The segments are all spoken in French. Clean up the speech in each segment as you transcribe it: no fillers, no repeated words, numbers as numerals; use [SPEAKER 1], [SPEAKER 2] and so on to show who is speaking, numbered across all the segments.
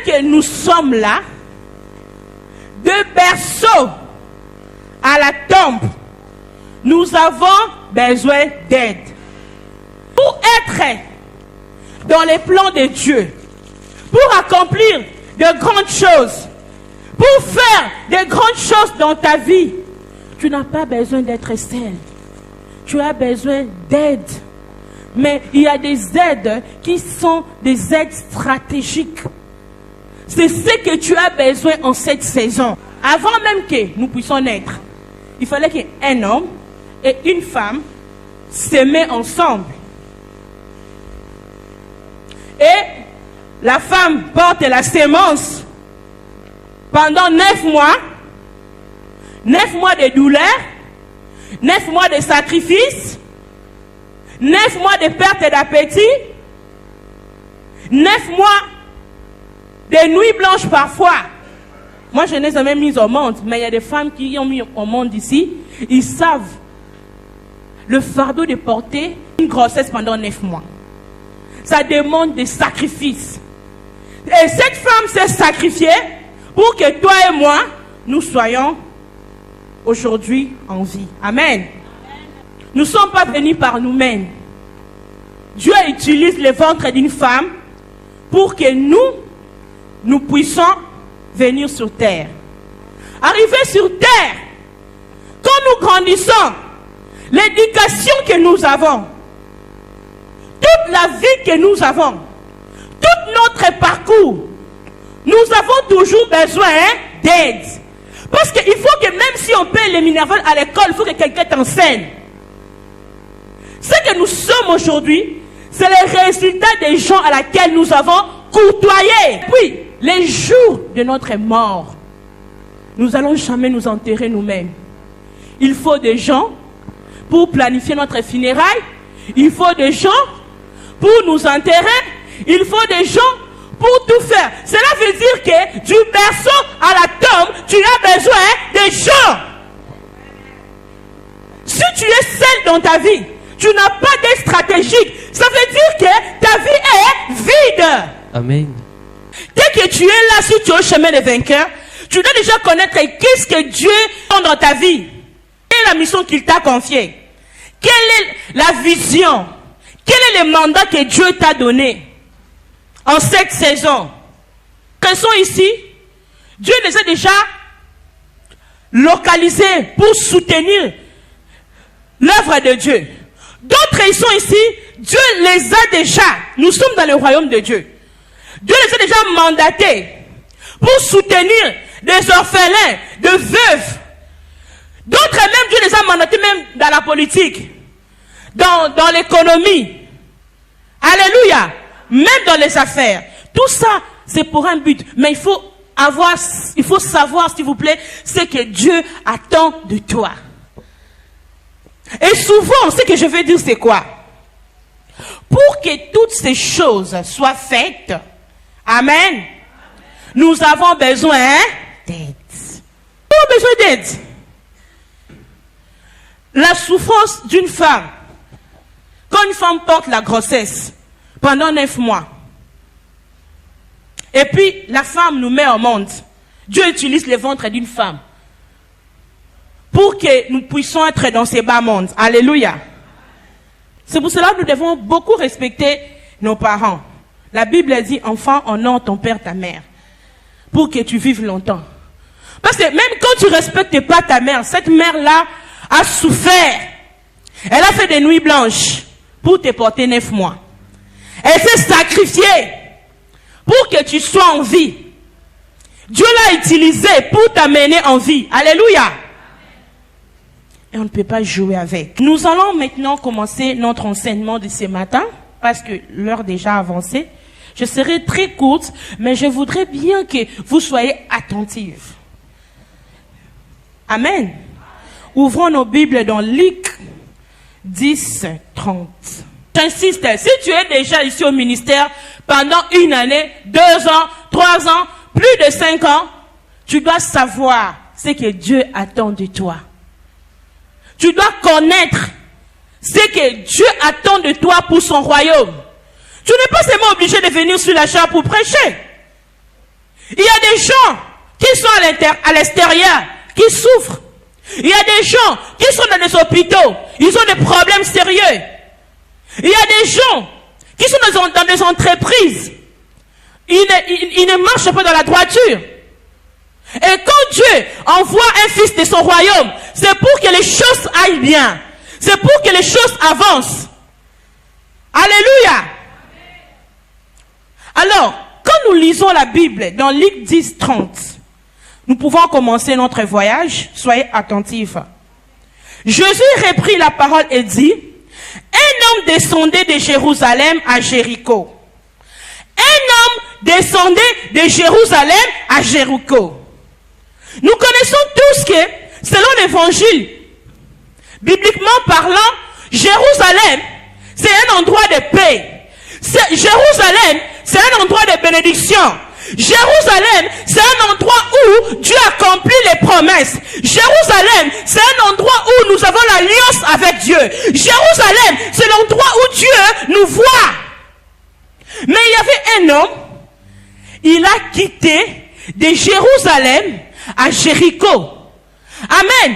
[SPEAKER 1] que nous sommes là, de berceau à la tombe, nous avons besoin d'aide. Pour être dans les plans de Dieu, pour accomplir de grandes choses, pour faire de grandes choses dans ta vie, tu n'as pas besoin d'être seul. Tu as besoin d'aide. Mais il y a des aides qui sont des aides stratégiques. C'est ce que tu as besoin en cette saison. Avant même que nous puissions naître, il fallait qu'un homme et une femme s'aimaient ensemble. Et la femme porte la sémence pendant 9 mois. 9 mois de douleur, 9 mois de sacrifice, 9 mois de perte d'appétit, 9 mois de nuits blanches parfois. Moi, je n'ai jamais mis au monde, mais il y a des femmes qui ont mis au monde ici. Ils savent le fardeau de porter une grossesse pendant 9 mois. Ça demande des sacrifices. Et cette femme s'est sacrifiée pour que toi et moi, nous soyons aujourd'hui en vie. Amen. Nous ne sommes pas venus par nous-mêmes. Dieu utilise le ventre d'une femme pour que nous puissions venir sur terre. Arriver sur terre, quand nous grandissons, l'éducation que nous avons, toute la vie que nous avons, tout notre parcours, nous avons toujours besoin d'aide. Parce qu'il faut que même si on paie les minervoles à l'école, il faut que quelqu'un t'enseigne. Ce que nous sommes aujourd'hui, c'est le résultat des gens à laquelle nous avons courtoyé. Puis, les jours de notre mort, nous n'allons jamais nous enterrer nous-mêmes. Il faut des gens pour planifier notre funérailles. Il faut des gens pour nous enterrer. Il faut des gens pour tout faire. Cela veut dire que du berceau à la tombe, tu as besoin des gens. Si tu es seul dans ta vie, tu n'as pas d'aide stratégique. Ça veut dire que ta vie est vide.
[SPEAKER 2] Amen.
[SPEAKER 1] Dès que tu es là, si tu es au chemin des vainqueurs, tu dois déjà connaître qu'est-ce que Dieu fait dans ta vie. Quelle est la mission qu'il t'a confiée? Quelle est la vision? Quel est le mandat que Dieu t'a donné en cette saison? Quels sont ici? Dieu les a déjà localisés pour soutenir l'œuvre de Dieu. D'autres, ils sont ici, Dieu les a déjà. Nous sommes dans le royaume de Dieu. Dieu les a déjà mandatés pour soutenir des orphelins, des veuves. D'autres même, Dieu les a mandatés même dans la politique, dans l'économie. Alléluia. Même dans les affaires. Tout ça, c'est pour un but. Mais il faut savoir, s'il vous plaît, ce que Dieu attend de toi. Et souvent, ce que je veux dire, c'est quoi? Pour que toutes ces choses soient faites, amen, nous avons besoin d'aide. Nous avons besoin d'aide. La souffrance d'une femme, quand une femme porte la grossesse pendant 9 mois, et puis la femme nous met au monde, Dieu utilise le ventre d'une femme pour que nous puissions être dans ces bas mondes. Alléluia. C'est pour cela que nous devons beaucoup respecter nos parents. La Bible dit, enfant, honore ton père, ta mère, pour que tu vives longtemps. Parce que même quand tu ne respectes pas ta mère, cette mère-là a souffert. Elle a fait des nuits blanches pour te porter 9 mois. Elle s'est sacrifiée pour que tu sois en vie. Dieu l'a utilisé pour t'amener en vie. Alléluia. Et on ne peut pas jouer avec. Nous allons maintenant commencer notre enseignement de ce matin, parce que l'heure déjà avancée. Je serai très courte, mais je voudrais bien que vous soyez attentifs. Amen. Ouvrons nos Bibles dans Luc 10, 30. J'insiste, si tu es déjà ici au ministère pendant 1 année, 2 ans, 3 ans, plus de 5 ans, tu dois savoir ce que Dieu attend de toi. Tu dois connaître ce que Dieu attend de toi pour son royaume. Tu n'es pas seulement obligé de venir sur la chaire pour prêcher. Il y a des gens qui sont à l'extérieur, qui souffrent. Il y a des gens qui sont dans des hôpitaux, ils ont des problèmes sérieux. Il y a des gens qui sont dans des entreprises, ils ne marchent pas dans la droiture. Et quand Dieu envoie un fils de son royaume, c'est pour que les choses aillent bien. C'est pour que les choses avancent. Alléluia. Alors, quand nous lisons la Bible dans Luc 10, 30, nous pouvons commencer notre voyage. Soyez attentifs. Jésus reprit la parole et dit, un homme descendait de Jérusalem à Jéricho. Un homme descendait de Jérusalem à Jéricho. Nous connaissons tous que, selon l'évangile, bibliquement parlant, Jérusalem, c'est un endroit de paix. Jérusalem, c'est un endroit de bénédiction. Jérusalem, c'est un endroit où Dieu accomplit les promesses. Jérusalem, c'est un endroit où nous avons l'alliance avec Dieu. Jérusalem, c'est l'endroit où Dieu nous voit. Mais il y avait un homme, il a quitté de Jérusalem à Jéricho. Amen.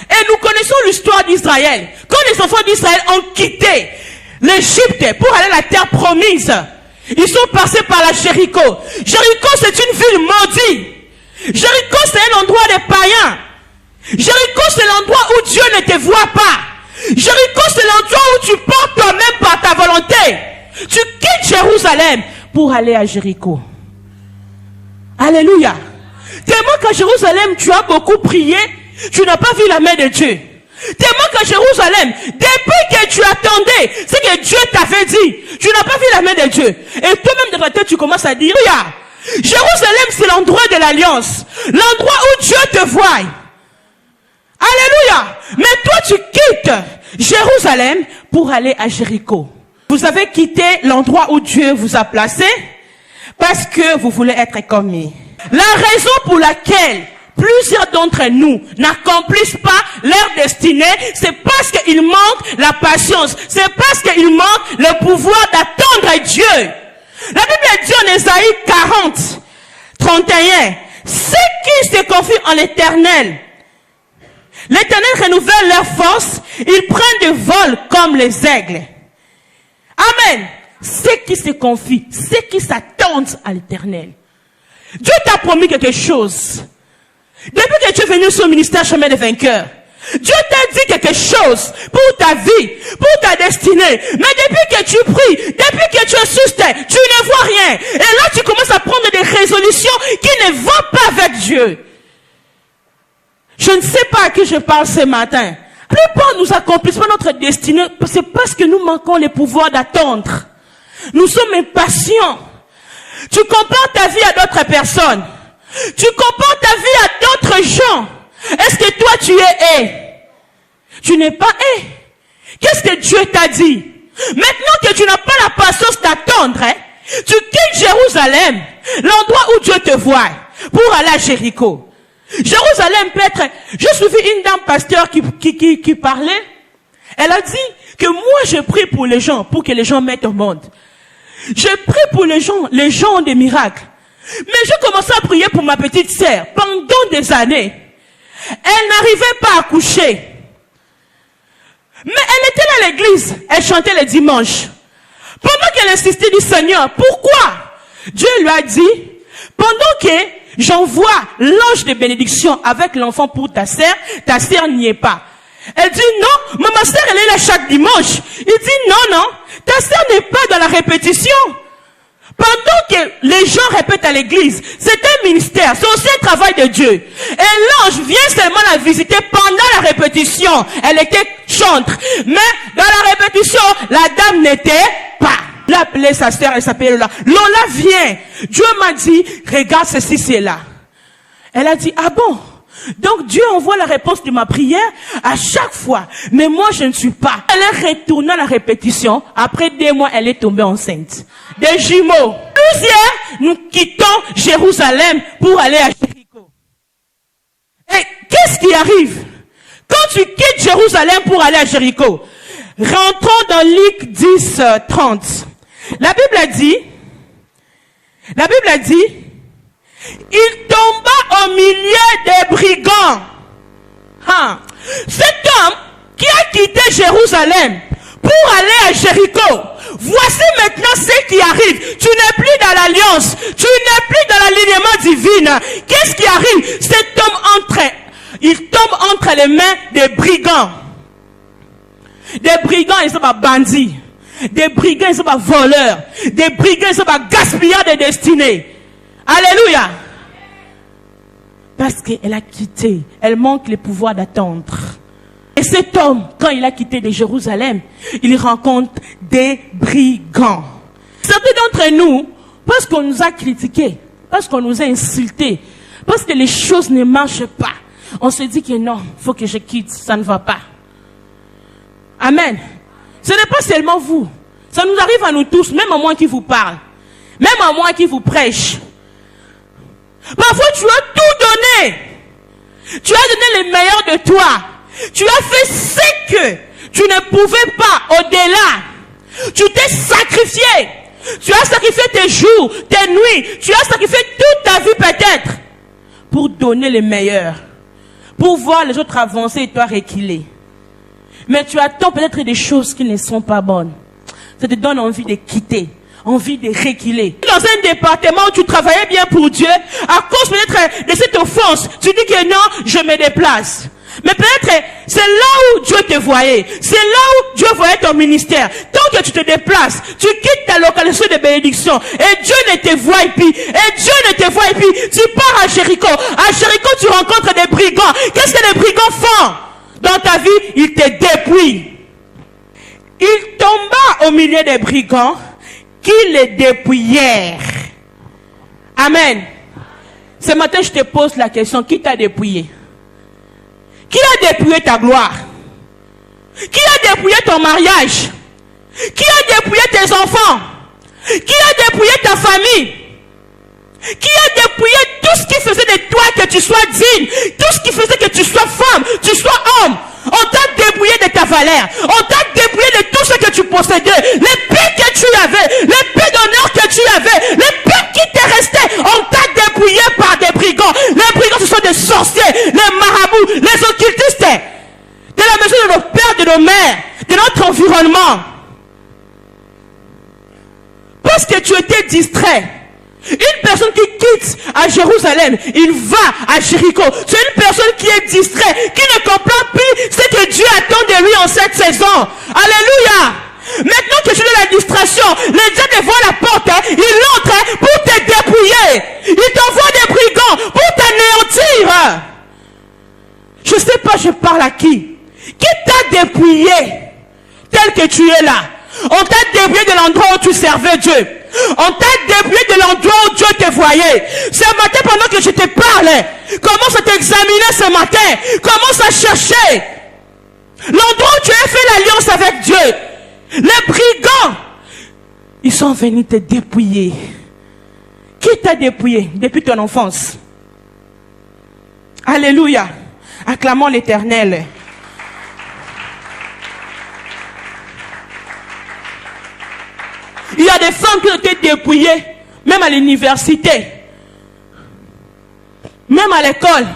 [SPEAKER 1] Et nous connaissons l'histoire d'Israël. Quand les enfants d'Israël ont quitté l'Égypte pour aller à la terre promise, ils sont passés par la Jéricho. Jéricho, c'est une ville maudite. Jéricho, c'est un endroit de païens. Jéricho, c'est l'endroit où Dieu ne te voit pas. Jéricho, c'est l'endroit où tu portes toi-même par ta volonté. Tu quittes Jérusalem pour aller à Jéricho. Alléluia. Tellement qu'à Jérusalem, tu as beaucoup prié, tu n'as pas vu la main de Dieu. Tellement qu'à Jérusalem, depuis que tu attendais, c'est que Dieu t'avait dit, tu n'as pas vu la main de Dieu. Et toi-même de ta tête, tu commences à dire, regarde, Jérusalem, c'est l'endroit de l'alliance. L'endroit où Dieu te voit. Alléluia. Mais toi, tu quittes Jérusalem pour aller à Jéricho. Vous avez quitté l'endroit où Dieu vous a placé parce que vous voulez être comme lui. La raison pour laquelle plusieurs d'entre nous n'accomplissent pas leur destinée, c'est parce qu'il manque la patience. C'est parce qu'il manque le pouvoir d'attendre Dieu. La Bible dit en Ésaïe 40, 31, ceux qui se confient en l'Éternel, l'Éternel renouvelle leur force, ils prennent de vol comme les aigles. Amen. Ceux qui se confient, ceux qui s'attendent à l'Éternel. Dieu t'a promis quelque chose. Depuis que tu es venu sur le ministère Chemin des Vainqueurs, Dieu t'a dit quelque chose pour ta vie, pour ta destinée. Mais depuis que tu pries, depuis que tu es sur terre, tu ne vois rien. Et là, tu commences à prendre des résolutions qui ne vont pas avec Dieu. Je ne sais pas à qui je parle ce matin. La plupart nous accomplissons pas notre destinée, c'est parce que nous manquons le pouvoir d'attendre. Nous sommes impatients. Tu compares ta vie à d'autres personnes. Tu compares ta vie à d'autres gens. Est-ce que toi tu es Tu n'es pas Qu'est-ce que Dieu t'a dit? Maintenant que tu n'as pas la patience d'attendre, tu quittes Jérusalem, l'endroit où Dieu te voit, pour aller à Jéricho. Jérusalem peut être... J'ai suivi une dame pasteur qui parlait. Elle a dit que moi je prie pour les gens, pour que les gens mettent au monde. Je prie pour les gens ont des miracles. Mais j'ai commencé à prier pour ma petite sœur pendant des années. Elle n'arrivait pas à coucher. Mais elle était à l'église, elle chantait le dimanche. Pendant qu'elle insistait du Seigneur, pourquoi? Dieu lui a dit, pendant que j'envoie l'ange de bénédiction avec l'enfant pour ta sœur n'y est pas. Elle dit non, ma sœur elle est là chaque dimanche. Il dit non, ta sœur n'est pas dans la répétition. Pendant que les gens répètent à l'église, c'est un ministère, c'est aussi un travail de Dieu. Et l'ange vient seulement la visiter pendant la répétition. Elle était chantre. Mais dans la répétition, la dame n'était pas. Elle a appelé sa sœur, elle s'appelle Lola. Lola vient. Dieu m'a dit, regarde ceci, c'est là. Elle a dit, ah bon? Donc Dieu envoie la réponse de ma prière à chaque fois. Mais moi je ne suis pas. Elle est retournée à la répétition. Après 2 mois, elle est tombée enceinte. Des jumeaux. Plusieurs, nous quittons Jérusalem pour aller à Jéricho. Et qu'est-ce qui arrive? Quand tu quittes Jérusalem pour aller à Jéricho, rentrons dans Luc 10, 30. La Bible a dit, Il tomba au milieu des brigands. Cet homme qui a quitté Jérusalem pour aller à Jéricho, voici maintenant ce qui arrive. Tu n'es plus dans l'alliance, tu n'es plus dans l'alignement divin. Qu'est-ce qui arrive? Cet homme il tombe entre les mains des brigands. Des brigands, ils sont pas bandits. Des brigands, ils sont pas voleurs. Des brigands, ils sont pas gaspillards de destinée. Alléluia. Parce qu'elle a quitté. Elle manque le pouvoir d'attendre. Et cet homme, quand il a quitté de Jérusalem, il rencontre des brigands. Certains d'entre nous, parce qu'on nous a critiqués, parce qu'on nous a insultés, parce que les choses ne marchent pas, on se dit que non, il faut que je quitte, ça ne va pas. Amen. Ce n'est pas seulement vous. Ça nous arrive à nous tous, même à moi qui vous parle, même à moi qui vous prêche. Parfois, tu as tout donné. Tu as donné le meilleur de toi. Tu as fait ce que tu ne pouvais pas au-delà. Tu t'es sacrifié. Tu as sacrifié tes jours, tes nuits. Tu as sacrifié toute ta vie peut-être pour donner le meilleur. Pour voir les autres avancer et toi reculer. Mais tu attends peut-être des choses qui ne sont pas bonnes. Ça te donne envie de quitter. Envie de reculer. Dans un département où tu travaillais bien pour Dieu, à cause peut-être de cette offense, tu dis que non, je me déplace. Mais peut-être, c'est là où Dieu te voyait. C'est là où Dieu voyait ton ministère. Tant que tu te déplaces, tu quittes ta localisation de bénédiction. Et Dieu ne te voit plus. Et Dieu ne te voit plus. Tu pars à Jéricho. À Jéricho, tu rencontres des brigands. Qu'est-ce que les brigands font? Dans ta vie, ils te dépouillent. Il tomba au milieu des brigands qui les dépouillèrent. Amen. Ce matin, je te pose la question, qui t'a dépouillé? Qui a dépouillé ta gloire? Qui a dépouillé ton mariage? Qui a dépouillé tes enfants? Qui a dépouillé ta famille? Qui a dépouillé tout ce qui faisait de toi que tu sois digne? Tout ce qui faisait que tu sois femme, tu sois homme? On t'a dépouillé de ta valeur. On t'a dépouillé de tout ce que tu possédais. Les paix que tu avais, les paix d'honneur que tu avais, les paix qui te restaient. On t'a dépouillé par des brigands. Les brigands, ce sont des sorciers, les marabouts, les occultistes. De la maison de nos pères, de nos mères, de notre environnement. Parce que tu étais distrait. Une personne qui quitte à Jérusalem, il va à Jéricho. C'est une personne qui est distraite, qui ne comprend plus ce que Dieu attend de lui en cette saison. Alléluia. Maintenant que tu es dans la distraction, les diables voient la porte, il entre pour te dépouiller. Il t'envoie des brigands pour t'anéantir. Je ne sais pas, je parle à qui? Qui t'a dépouillé tel que tu es là? On t'a dépouillé de l'endroit où tu servais Dieu. On t'a dépouillé de l'endroit où Dieu te voyait. Ce matin, pendant que je te parle, commence à t'examiner ce matin. Commence à chercher l'endroit où tu as fait l'alliance avec Dieu. Les brigands, ils sont venus te dépouiller. Qui t'a dépouillé depuis ton enfance? Alléluia. Acclamons l'Éternel. Il y a des femmes qui ont été dépouillées, même à l'université, même à l'école.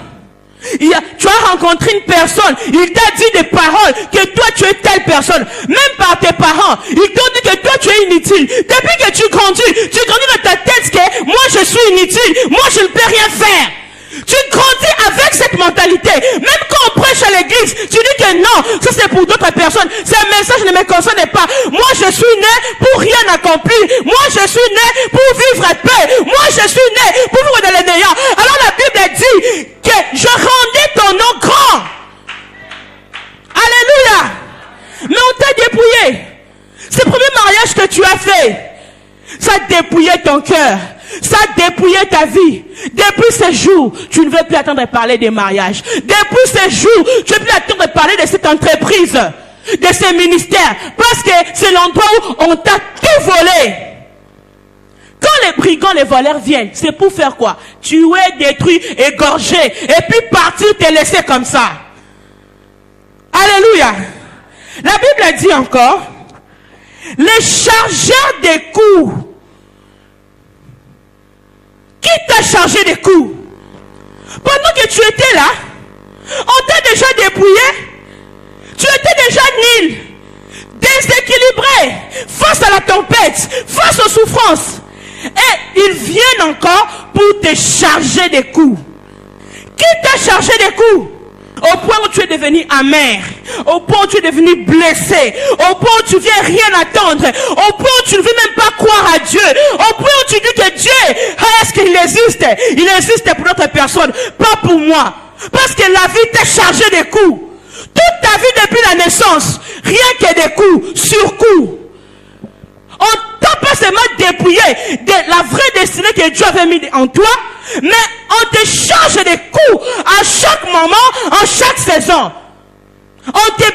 [SPEAKER 1] Tu as rencontré une personne, il t'a dit des paroles que toi tu es telle personne, même par tes parents, ils t'ont dit que toi tu es inutile. Depuis que tu grandis dans ta tête que moi je suis inutile, moi je ne peux rien faire. Tu grandis avec cette mentalité. Même quand on prêche à l'église, tu dis que non, ça c'est pour d'autres personnes. Ce message ne me concerne pas. Moi je suis né pour rien accomplir. Moi je suis né pour vivre à paix. Moi je suis né pour vivre dans les néants. Alors la Bible dit que je rendais ton nom grand. Alléluia. Mais on t'a dépouillé. Ce premier mariage que tu as fait, ça a dépouillé ton cœur. Ça a dépouillé ta vie. Depuis ce jour, tu ne veux plus attendre de parler des mariages. Depuis ce jour, tu ne veux plus attendre de parler de cette entreprise, de ce ministère. Parce que c'est l'endroit où on t'a tout volé. Quand les brigands, les voleurs viennent, c'est pour faire quoi? Tuer, détruire, égorger. Et puis partir, te laisser comme ça. Alléluia. La Bible dit encore, les chargeurs des coups Qui t'a chargé des coups? Pendant que tu étais là, on t'a déjà dépouillé. Tu étais déjà nul, déséquilibré, face à la tempête, face aux souffrances. Et ils viennent encore pour te charger des coups. Qui t'a chargé des coups? Au point où tu es devenu amer, au point où tu es devenu blessé, au point où tu viens rien attendre, au point où tu ne veux même pas croire à Dieu, au point où tu dis que Dieu, est-ce qu'il existe? Il existe pour d'autres personnes, pas pour moi. Parce que la vie t'a chargé des coups. Toute ta vie depuis la naissance, rien que des coups, sur coups. On t'a pas seulement dépouillé de la vraie destinée que Dieu avait mis en toi, mais on te charge des coups à chaque moment, en chaque saison. On te